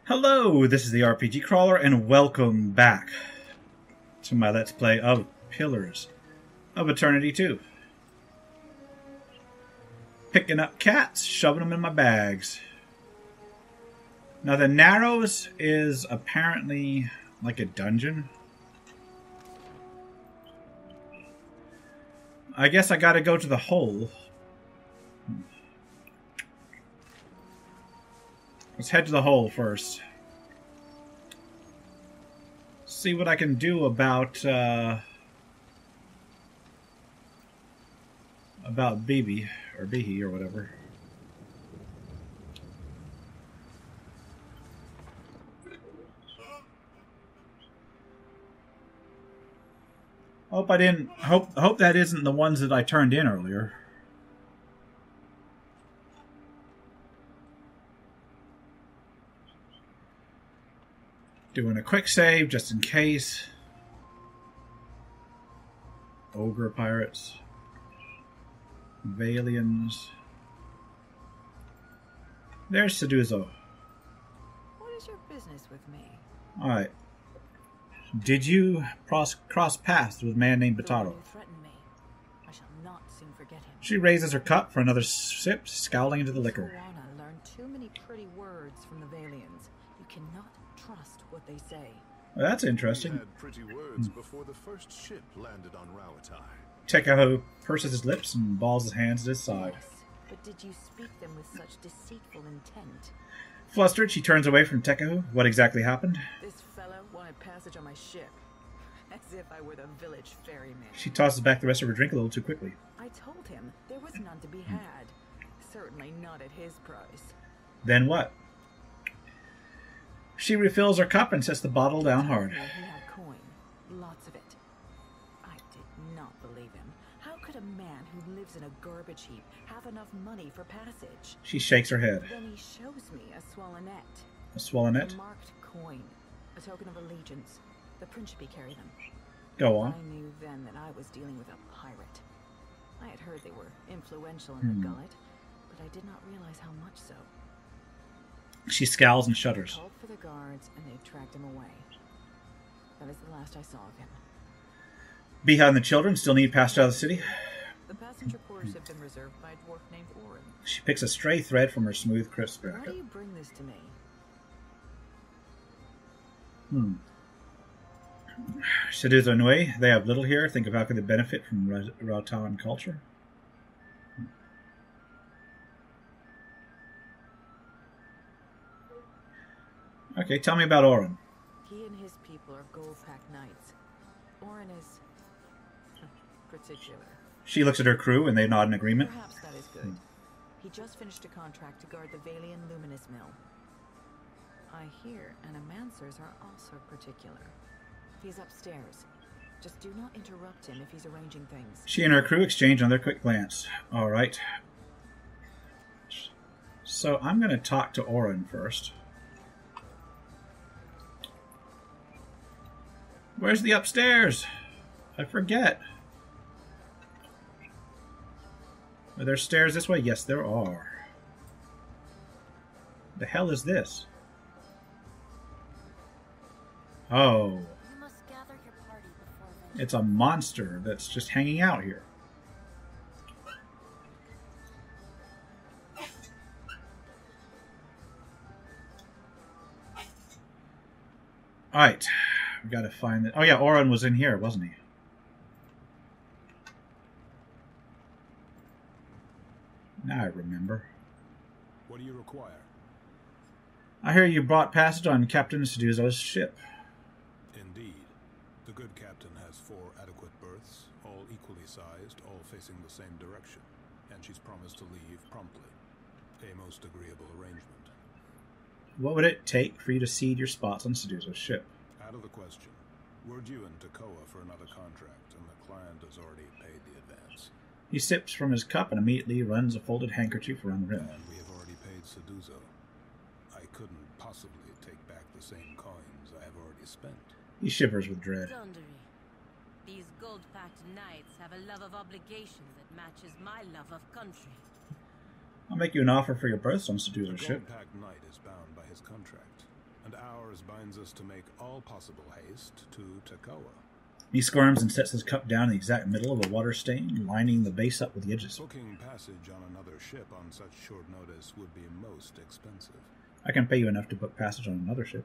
Hello, this is the RPG Crawler, and welcome back to my Let's Play of Pillars of Eternity 2. Picking up cats, shoving them in my bags. Now the Narrows is apparently like a dungeon. I guess I gotta go to the hole. Let's head to the hole first. See what I can do about Bibi or Bihi or whatever. Hope that isn't the ones that I turned in earlier. Doing a quick save just in case. Ogre pirates. Valians. There's Seduzo. What is your business with me? Alright. Did you cross paths with a man named Bataro? Threaten me. I shall not soon forget him. She raises her cup for another sip, scowling into the liquor. Juana learned too many pretty words from the Valians. You cannot trust what they say. Well, that's interesting. He had pretty words before the first ship landed on Rawatai. Tekaho purses his lips and balls his hands at his side. Yes, but did you speak them with such deceitful intent? Flustered, she turns away from Tekaho. What exactly happened? This fellow wanted passage on my ship. As if I were the village ferryman. She tosses back the rest of her drink a little too quickly. I told him there was none to be had. Certainly not at his price. Then what? She refills her cup and sets the bottle down hard. He had coin. Lots of it. I did not believe him. How could a man who lives in a garbage heap have enough money for passage? She shakes her head. Then he shows me a swollenet. A swollenet? A marked coin. A token of allegiance. The Principe carry them. Go on. I knew then that I was dealing with a pirate. I had heard they were influential in the Gullet, but I did not realize how much so. She scowls and shudders. I called for the guards, and they tracked him away. That is the last I saw of him. Biha and the children still need passage out of the city. The passenger quarters have been reserved by a dwarf named Orin. She picks a stray thread from her smooth, crisp Why jacket. do you bring this to me? Seduzo Nui, they have little here. Think of how could they benefit from Rautan culture. Okay, tell me about Orin. He and his people are gold-pack knights. Orin is particular. She looks at her crew and they nod in agreement. Perhaps that is good. He just finished a contract to guard the Valian Luminous Mill. I hear Animancers are also particular. He's upstairs. Just do not interrupt him if he's arranging things. She and her crew exchange another quick glance. Alright. So I'm going to talk to Orin first. Where's the upstairs? I forget. Are there stairs this way? Yes, there are. The hell is this? Oh. It's a monster that's just hanging out here. Alright. We've got to find it. Oh yeah, Orin was in here, wasn't he? Now I remember. What do you require? I hear you brought passage on Captain Seduzo's ship. Indeed. The good captain has 4 adequate berths, all equally sized, all facing the same direction, and she's promised to leave promptly. A most agreeable arrangement. What would it take for you to cede your spots on Seduzo's ship? Out of the question. We're due in Tekoa for another contract, and the client has already paid the advance. He sips from his cup and immediately runs a folded handkerchief around the rim. And we have already paid Seduzo. I couldn't possibly take back the same coins I have already spent. He shivers with dread. These gold-packed knights have a love of obligation that matches my love of country. I'll make you an offer for your berths on Seduzo's ship. The gold-packed knight is bound by his contract, and ours binds us to make all possible haste to Takoa. He squirms and sets his cup down in the exact middle of a water stain, lining the base up with the edges. Booking passage on another ship on such short notice would be most expensive. I can pay you enough to book passage on another ship.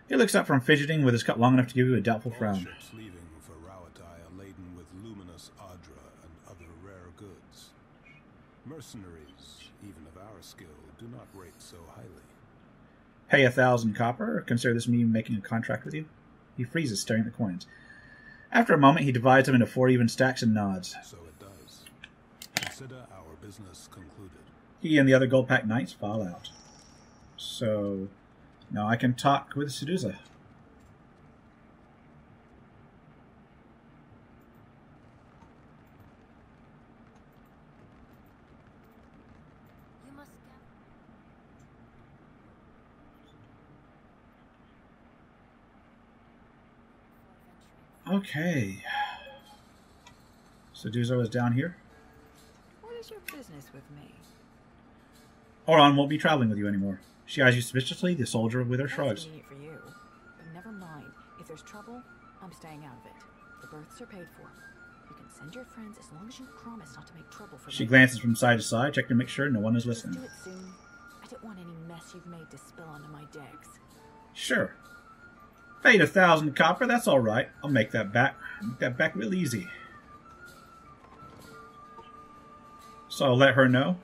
He looks up from fidgeting with his cup long enough to give you a doubtful All frown. ships leaving for Rauatai are laden with luminous Adra and other rare goods. Mercenaries, even of our skill, do not rate so highly. Pay 1,000 copper, or consider this me making a contract with you? He freezes, staring at the coins. After a moment, he divides them into 4 even stacks and nods. So it does. Consider our business concluded. He and the other gold pack knights file out. So, now I can talk with Sedusa. You must Okay. Sedusa is down here. What is your business with me? Oron won't be traveling with you anymore. She eyes you suspiciously, the soldier with her That's shrugs. convenient for you. But never mind. If there's trouble, I'm staying out of it. The berths are paid for. You can send your friends as long as you promise not to make trouble for She me. glances from side to side, checking to make sure no one is Just listening. do it soon. I don't want any mess you've made to spill onto my decks. Sure. Paid 1,000 copper, that's alright. I'll make that back. Make that back real easy. So I'll let her know.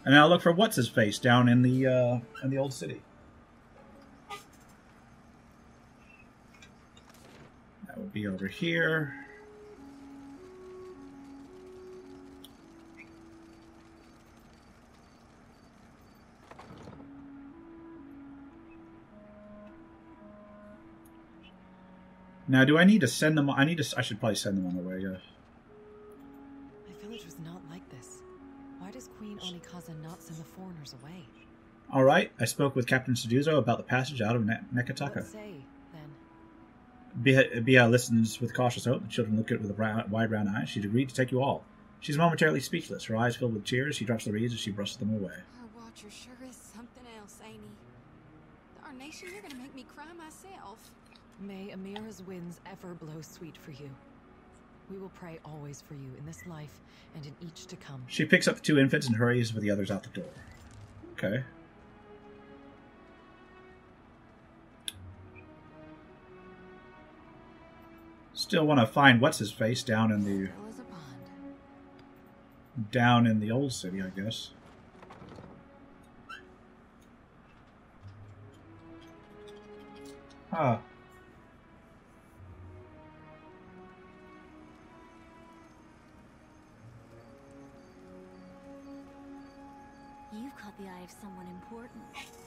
And I'll look for what's-his-face down in the old city. That will be over here. Now, do I need to send them? I should probably send them on their way. My village was not like this. Why does Queen Onikaza not send the foreigners away? All right. I spoke with Captain Seduzo about the passage out of Nekataka. What say, then? Bia listens with cautious hope. The children look at her with wide brown eyes. She's agreed to take you all. She's momentarily speechless. Her eyes filled with tears. She drops the reeds as she brushes them away. Our watcher sure is something else, ain't he? Darnation, you're gonna make me cry myself. May Amira's winds ever blow sweet for you. We will pray always for you in this life and in each to come. She picks up the 2 infants and hurries with the others out the door. Okay. Still want to find what's-his-face down in the Full as a pond. old city, I guess. Huh. You've caught the eye of someone important.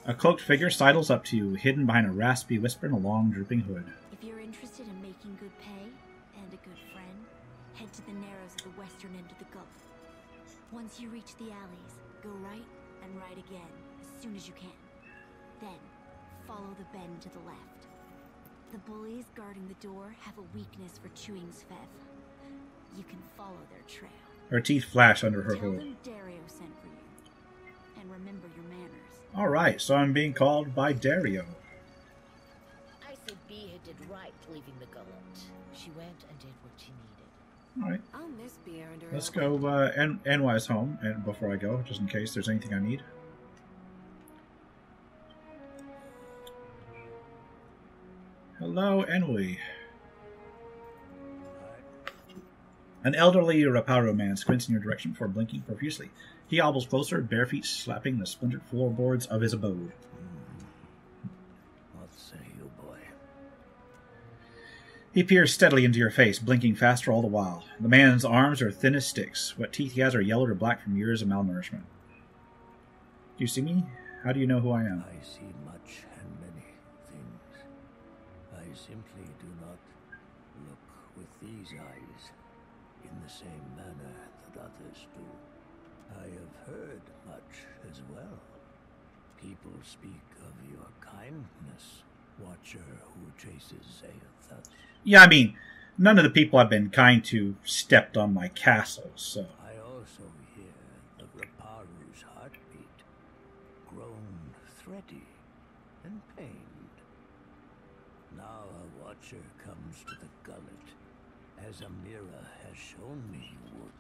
A cloaked figure sidles up to you, hidden behind a raspy whisper and a long, drooping hood. If you're interested in making good pay and a good friend, head to the narrows at the western end of the Gulf. Once you reach the alleys, go right and right again as soon as you can. Then, follow the bend to the left. The bullies guarding the door have a weakness for chewing Svev. You can follow their trail. Her teeth flash under her Tell hood. them Dario sent for you. And remember your manners. Alright, so I'm being called by Dario. I said Bia did right leaving the Gullet. She went and did what she needed. Alright, I'll miss beer under her. let's go Anwai's home and before I go, just in case there's anything I need. Hello, Enwai. An elderly Raparu man squints in your direction before blinking profusely. He hobbles closer, bare feet slapping the splintered floorboards of his abode. What say you, boy? He peers steadily into your face, blinking faster all the while. The man's arms are thin as sticks. What teeth he has are yellowed or black from years of malnourishment. Do you see me? How do you know who I am? I see much and many things. I simply do not look with these eyes in the same manner that others do. I have heard much as well. People speak of your kindness, Watcher who chases Aethus. Yeah, I mean, none of the people I've been kind to stepped on my castle, so... I also hear the Raparu's heartbeat, grown ready and pained. Now a watcher comes to the Gullet, as Amira has shown me you would.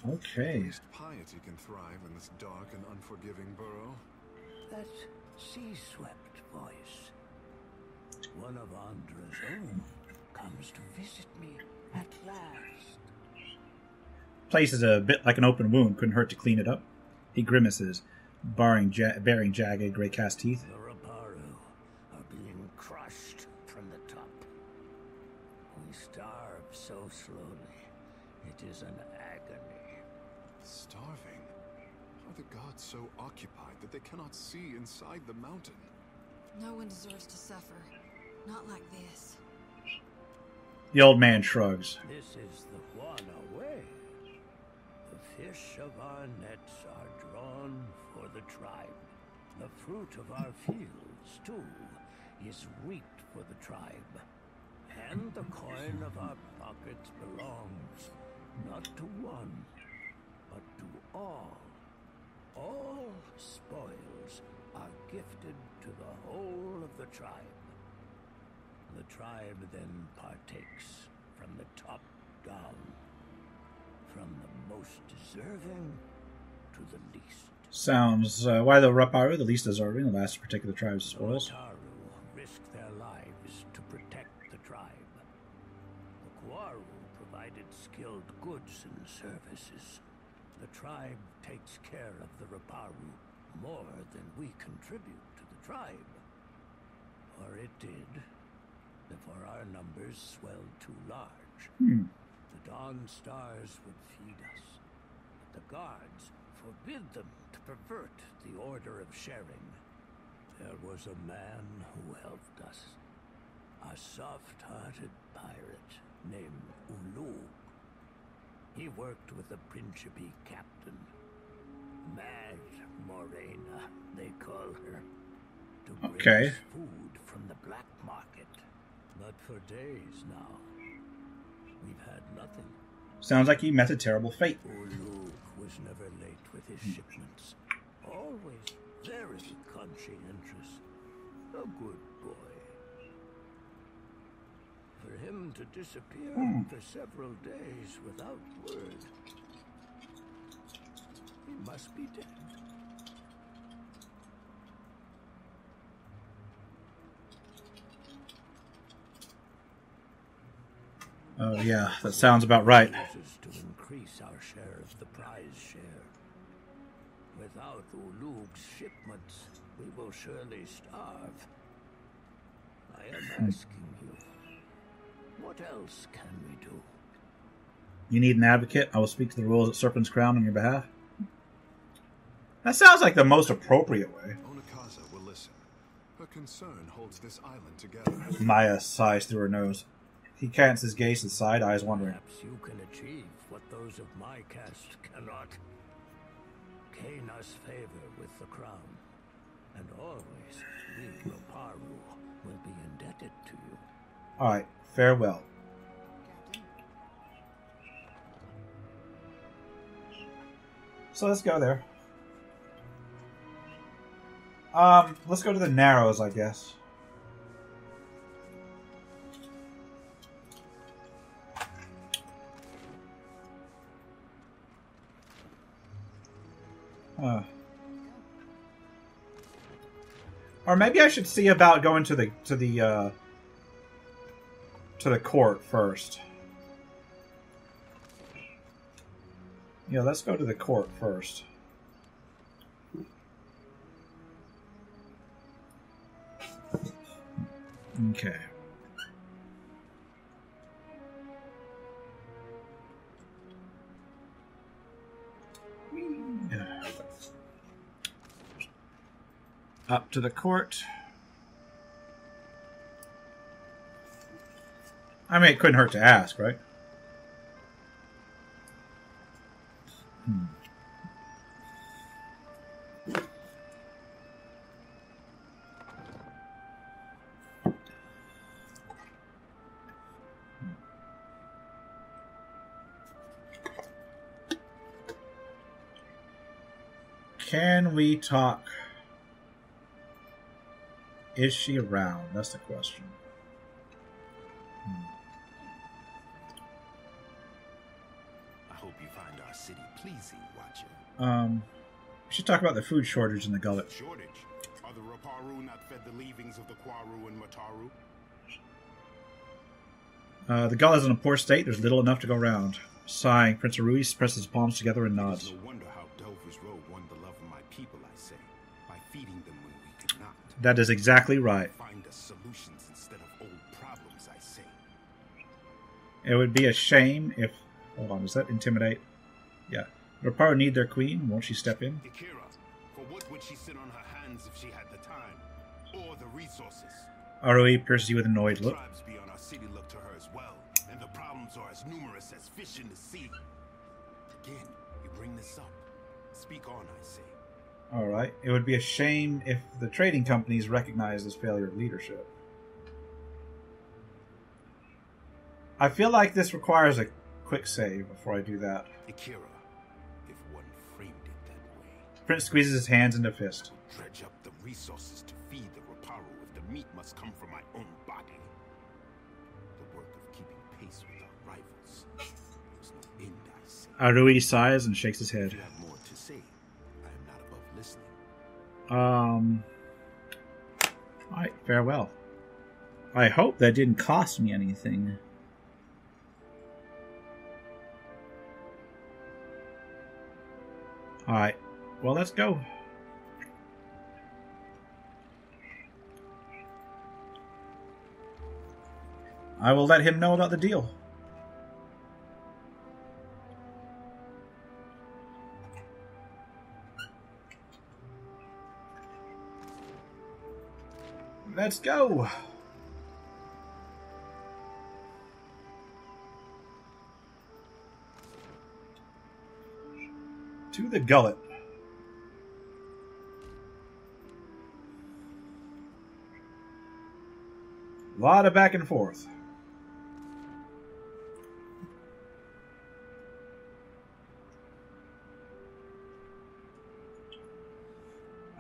Okay. Piety can thrive in this dark and unforgiving burrow. That sea-swept voice. One of Andra's own comes to visit me at last. Place is a bit like an open wound. Couldn't hurt to clean it up. He grimaces, bearing jagged gray cast teeth. The Raparu are being crushed from the top. We starve so slowly. It is an agony. Starving? Are the gods so occupied that they cannot see inside the mountain? No one deserves to suffer. Not like this. The old man shrugs. This is the Huana way. The fish of our nets are drawn for the tribe. The fruit of our fields, too, is reaped for the tribe. And the coin of our pockets belongs not to one, but to all. All spoils are gifted to the whole of the tribe. The tribe then partakes from the top down, from the most deserving to the least. Sounds why the Raparu, the least deserving, the last to protect the tribe's spoils. The Taru risk their lives to protect the tribe. The Kwaru provided skilled goods and services. The tribe takes care of the Raparu more than we contribute to the tribe. Or it did, before our numbers swelled too large. The Dawn Stars would feed us, but the guards forbid them to pervert the order of sharing. There was a man who helped us, a soft-hearted pirate named Ulu. He worked with the Principe captain, Mad Morena, they call her, to bring us food from the black market. But for days now, we've had nothing. Sounds like he met a terrible fate. Uluk was never late with his shipments. Always very conscientious. A good boy. For him to disappear for several days without word, he must be dead. Oh yeah, that sounds about right. To increase our share of the prize share. Without Ulug's shipments, we will surely starve. I am asking you, what else can we do? You need an advocate? I will speak to the rules at Serpent's Crown on your behalf. That sounds like the most appropriate way. Onakaza will listen. Her concern holds this island together. Maya sighs through her nose. He casts his gaze to the side, eyes wondering. Perhaps you can achieve what those of my caste cannot. Gain us favor with the crown. And always, we Raparu will be indebted to you. Alright, farewell. So let's go there. Let's go to the Narrows, I guess. Or maybe I should see about going to the court first. Yeah, let's go to the court first. Okay. Up to the court. I mean, it couldn't hurt to ask, right? Can we talk? Is she around? That's the question. I hope you find our city pleasing, Watcher. We should talk about the food shortage in the Gullet. Shortage? Are the Raparu not fed the leavings of the Quaru and Mataru? The Gullet is in a poor state. There's little enough to go around. Sighing, Prince Ruiz presses his palms together and nods. No wonder how Delver's Road won the love of my people, I say. By feeding them when we could not. That is exactly right. Find us solutions instead of old problems, I say. It would be a shame if... Hold on, does that intimidate? Yeah. Raparu need their queen. Won't she step in? Akira, for what would she sit on her hands if she had the time? Or the resources? Arui pierces you with an annoyed look. Tribes beyond our city look to her as well. And the problems are as numerous as fish in the sea. Again, you bring this up. Speak on, I say. Alright. It would be a shame if the trading companies recognize this failure of leadership. I feel like this requires a quick save before I do that. Akira, if one framed it that way. Prince squeezes his hands into a fist. Dredge up the resources to feed the Raparu if the meat must come from my own body. The work of keeping pace with our rivals. There's no end, I say. Arui sighs and shakes his head. If you have more to say, I am not above listening. Alright, farewell. I hope that didn't cost me anything. Alright, well, let's go. I will let him know about the deal. Let's go. To the Gullet. A lot of back and forth.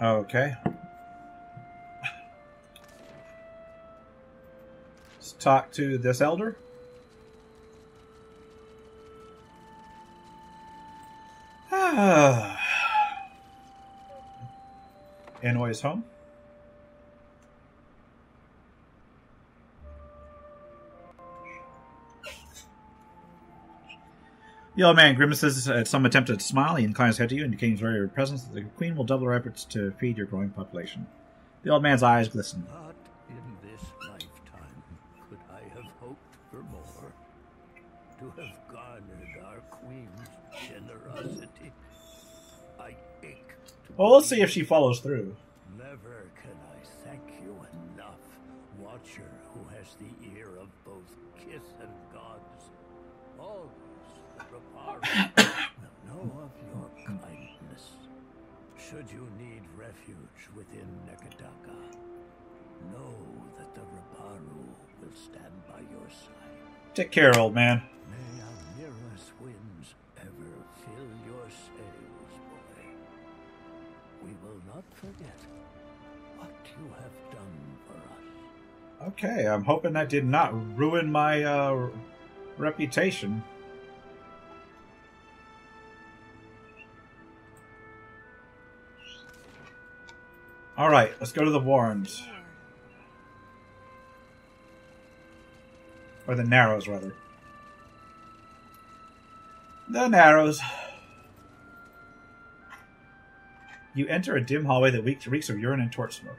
Okay. Let's talk to this elder. Inoy is home. The old man grimaces at some attempt at a smile. He inclines his head to you, indicating his very presence that the queen will double her efforts to feed your growing population. The old man's eyes glisten. Not in this lifetime could I have hoped for more. To have garnered our queen's generosity. I ache to Well, let's see if she follows through. Never can I thank you enough, Watcher who has the ear of both kith and gods. Always the Raparu will know of your kindness. Should you need refuge within Nekadaka, know that the Raparu will stand by your side. Take care, old man. May Almira's winds ever fill your sails, boy. We will not forget what you have done for us. Okay, I'm hoping that did not ruin my reputation. Alright, let's go to the Warrens. Or the Narrows, rather. The Narrows. You enter a dim hallway that reeks of urine and torch smoke.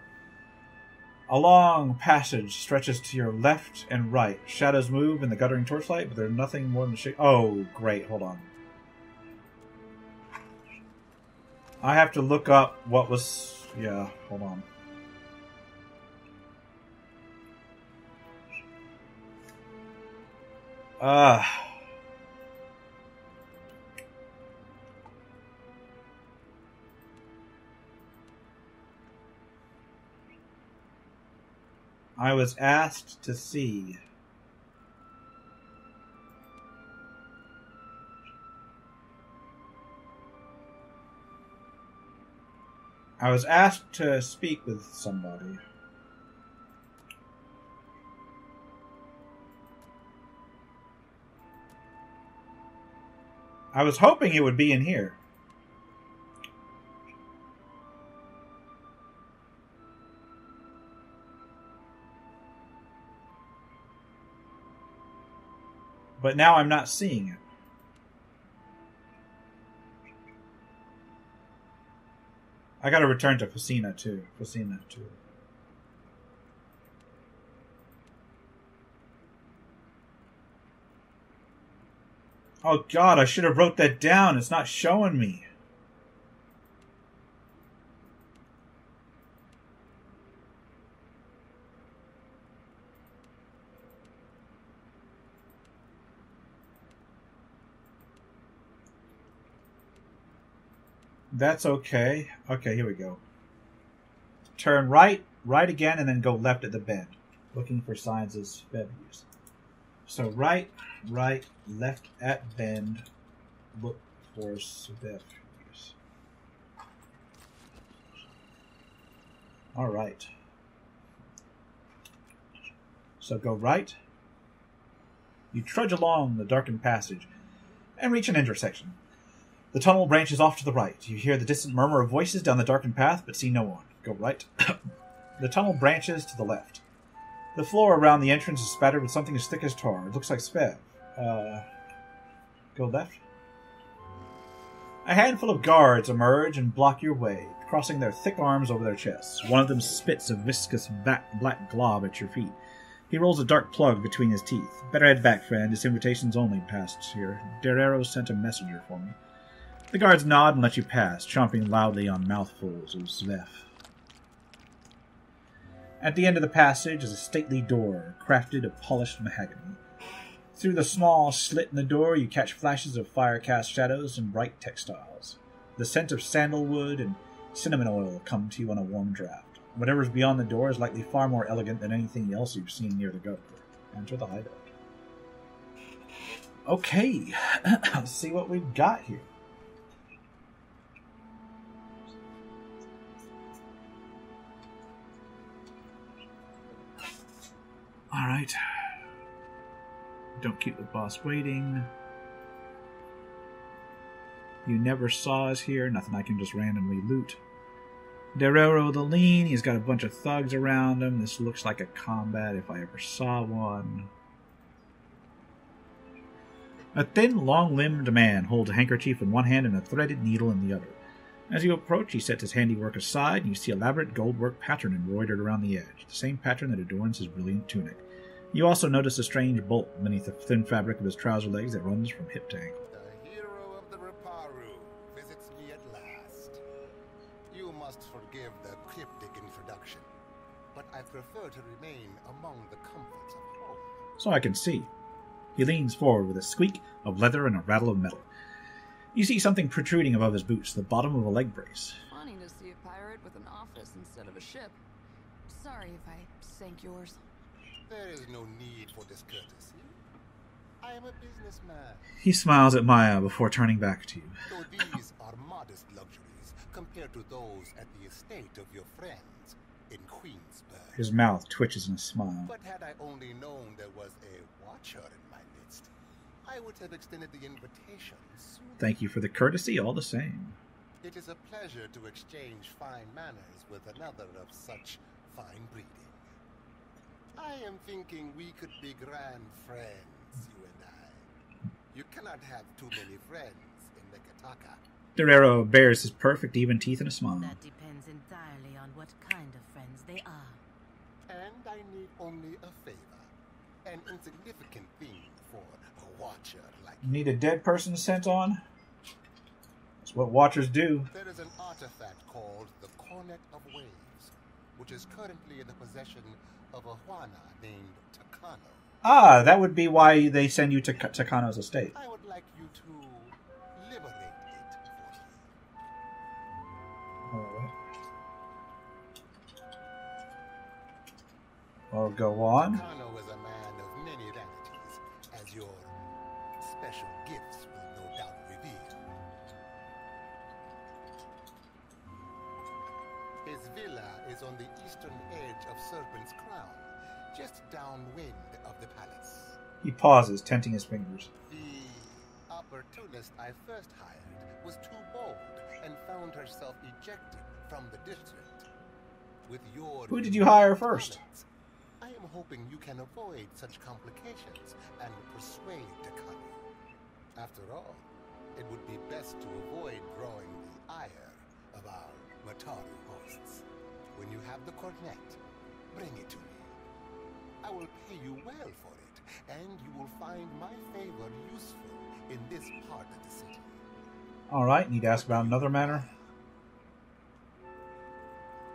A long passage stretches to your left and right. Shadows move in the guttering torchlight, but there's nothing more than shake. Oh, great. Hold on. I have to look up what was... Yeah, hold on. I was asked to see. I was asked to speak with somebody. I was hoping it would be in here. But now I'm not seeing it. I gotta return to Facina too. Oh god, I should have wrote that down. It's not showing me. That's okay. Okay, here we go. Turn right, right again, and then go left at the bend. Looking for signs of Svev use. So right, right, left at bend. Look for Svev use. Alright. So go right. You trudge along the darkened passage and reach an intersection. The tunnel branches off to the right. You hear the distant murmur of voices down the darkened path, but see no one. Go right. The tunnel branches to the left. The floor around the entrance is spattered with something as thick as tar. It looks like Svev. Go left. A handful of guards emerge and block your way, crossing their thick arms over their chests. One of them spits a viscous black glob at your feet. He rolls a dark plug between his teeth. Better head back, friend. His invitation's only passed here. Derrero sent a messenger for me. The guards nod and let you pass, chomping loudly on mouthfuls of Svev. At the end of the passage is a stately door, crafted of polished mahogany. Through the small slit in the door, you catch flashes of fire-cast shadows and bright textiles. The scent of sandalwood and cinnamon oil come to you on a warm draft. Whatever's beyond the door is likely far more elegant than anything else you've seen near the governor. Enter the hideout. Okay, let's see what we've got here. Alright. Don't keep the boss waiting. You never saw us here. Nothing I can just randomly loot. Derrero the Lean. He's got a bunch of thugs around him. This looks like a combat if I ever saw one. A thin, long-limbed man holds a handkerchief in one hand and a threaded needle in the other. As you approach, he sets his handiwork aside, and you see elaborate goldwork pattern embroidered around the edge, the same pattern that adorns his brilliant tunic. You also notice a strange bolt beneath the thin fabric of his trouser legs that runs from hip to ankle. The hero of the Reparu visits me at last. You must forgive the cryptic introduction, but I prefer to remain among the comforts of home. So I can see. He leans forward with a squeak of leather and a rattle of metal. You see something protruding above his boots, the bottom of a leg brace. Funny to see a pirate with an office instead of a ship. Sorry if I sank yours. There is no need for discourtesy. I am a businessman. He smiles at Maya before turning back to you. Though these are modest luxuries compared to those at the estate of your friends in Queensburg. His mouth twitches in a smile. But had I only known there was a watcher in my midst, I would have extended the invitation sooner. Thank you for the courtesy, all the same. It is a pleasure to exchange fine manners with another of such fine breeding. I am thinking we could be grand friends, you and I. You cannot have too many friends in Nekataka. Derrero bares his perfect even teeth in a smile. That depends entirely on what kind of friends they are. And I need only a favor. An insignificant thing for a watcher like you. Need a dead person sent on? That's what watchers do. There is an artifact called the Cornet of Waves, which is currently in the possession of a Juana named Takano. Ah, that would be why they send you to Takano's estate. I would like you to liberate it for him. Alright. Well, go on. Takano is a man of many vanities, as your special gifts will no doubt reveal. His villa is on the eastern edge of Serpent's Crown, just downwind of the palace. He pauses, tenting his fingers. The opportunist I first hired was too bold and found herself ejected from the district. With your Who did you hire first? talents, I am hoping you can avoid such complications and persuade to come. After all, it would be best to avoid drawing the ire of our Mataru hosts. When you have the cornet, bring it to me. I will pay you well for it, and you will find my favor useful in this part of the city. Alright, need to ask about another matter.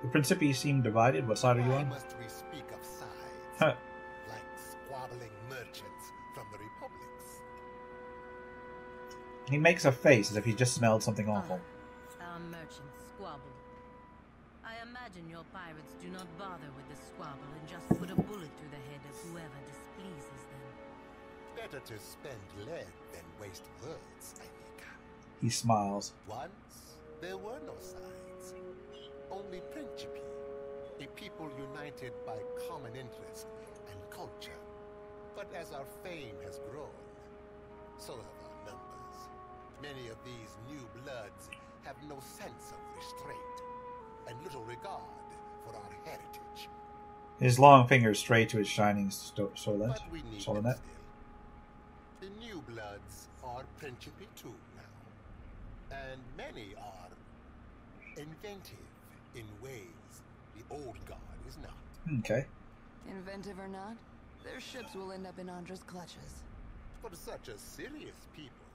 The Principi seem divided. What side are you Why on? must we speak of sides? Huh. Like squabbling merchants from the republics. He makes a face as if he just smelled something awful. Our merchants squabble. I imagine your pirates do not bother with the squabble and just put a bullet through the head of whoever displeases them. Better to spend lead than waste words, Anika. He smiles. Once, there were no sides. Only Principi, a people united by common interest and culture. But as our fame has grown, so have our numbers. Many of these new bloods have no sense of restraint and little regard for our heritage. His long fingers stray to his shining solet. But we need them Solonet. still. The new bloods are Principi too now. And many are inventive in ways the old guard is not. Okay. Inventive or not, their ships will end up in Andra's clutches. For such a serious people,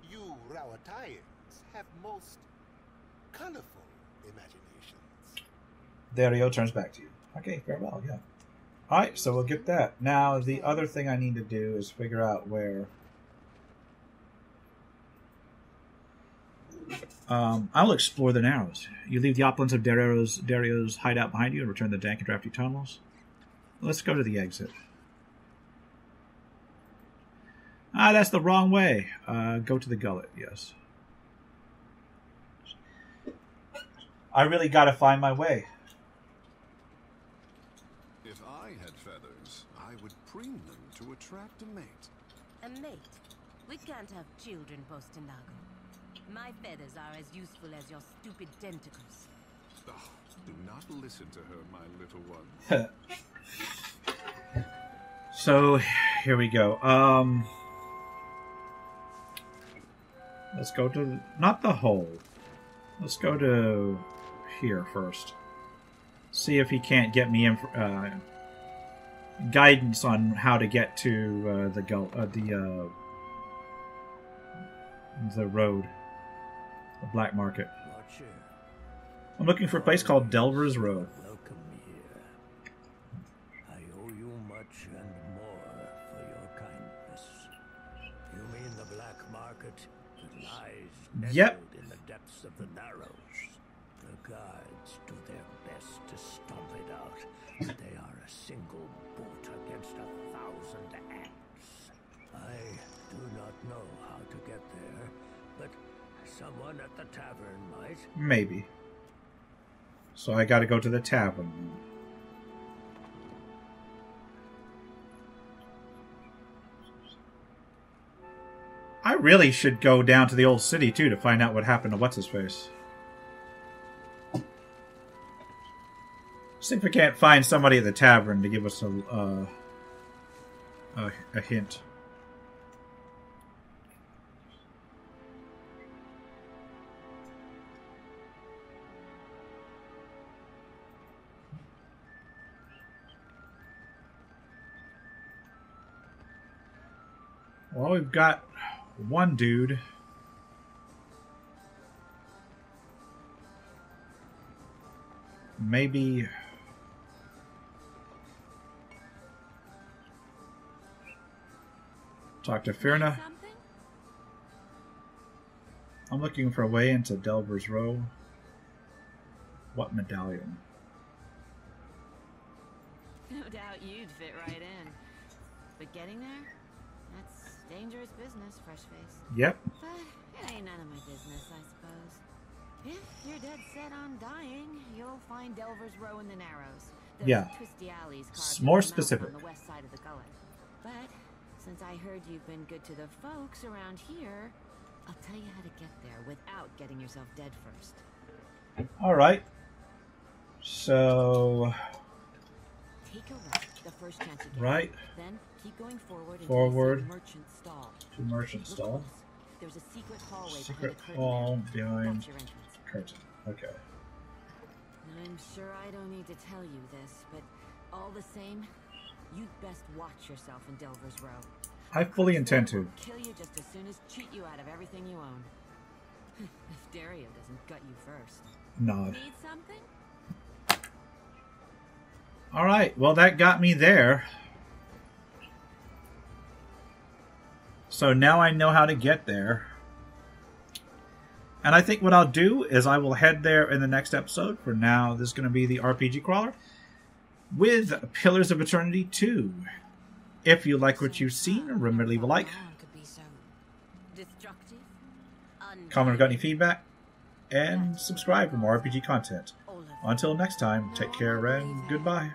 you Rawatayans have most colorful imaginations. Dario turns back to you. Okay, farewell, yeah. Alright, so we'll get that. Now, the other thing I need to do is figure out where... I'll explore the Narrows. You leave the uplands of Dario's hideout behind you and return the dank and drafty tunnels. Let's go to the exit. Ah, that's the wrong way. Go to the Gullet, yes. I really gotta find my way. If I had feathers, I would preen them to attract a mate. A mate? We can't have children, Postinago. My feathers are as useful as your stupid tentacles. Oh, do not listen to her, my little one. So, here we go. Let's go to... Not the hole. Let's go to here first. See if he can't get me guidance on how to get to the road. The black market. I'm looking for a place called Delver's Road. Welcome here. I owe you much and more for your kindness. You mean the black market that lies nestled in the depths of the Narrows? The guards do their best to stomp it out, but they are a single boot against 1,000 ants. I do not know how to get there, but someone at the tavern might. Maybe. So I gotta go to the tavern. I really should go down to the old city, too, to find out what happened to What's-His-Face. See if we can't find somebody at the tavern to give us a hint. Well, we've got one dude. Maybe... talk to Firna. I'm looking for a way into Delver's Row. What medallion? No doubt you'd fit right in. But getting there? That's dangerous business, Freshface. Yep. But it ain't none of my business, I suppose. If you're dead set on dying, you'll find Delver's Row in the Narrows. Those Yeah. twisty alleys More carved specific. on the west side of the Gullet. But since I heard you've been good to the folks around here, I'll tell you how to get there without getting yourself dead first. Alright. So... Take a right the first chance you get. Right. Then keep going forward until Forward. you see Merchant Stall. To Merchant Look Stall. close. There's a secret hallway Secret behind the curtain hall there. behind That's your entrance. curtain. Okay. I'm sure I don't need to tell you this, but all the same, you'd best watch yourself in Delver's Row. I fully intend to. Kill you just as soon as cheat you out of everything you own. If Daria doesn't gut you first. Nod. Need something? Alright, well that got me there. So now I know how to get there. And I think what I'll do is I will head there in the next episode. For now, this is going to be the RPG Crawler with Pillars of Eternity 2. If you like what you've seen, remember to leave a like, comment if you got any feedback, and subscribe for more RPG content. Until next time, take care and goodbye.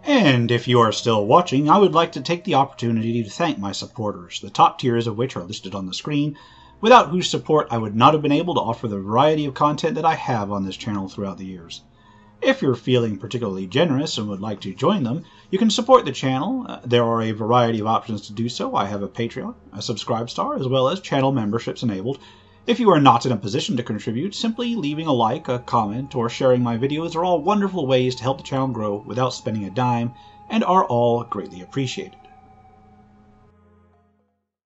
And if you are still watching, I would like to take the opportunity to thank my supporters, the top tiers of which are listed on the screen, without whose support I would not have been able to offer the variety of content that I have on this channel throughout the years. If you're feeling particularly generous and would like to join them, you can support the channel. There are a variety of options to do so. I have a Patreon, a Subscribe Star, as well as channel memberships enabled. If you are not in a position to contribute, simply leaving a like, a comment, or sharing my videos are all wonderful ways to help the channel grow without spending a dime, and are all greatly appreciated.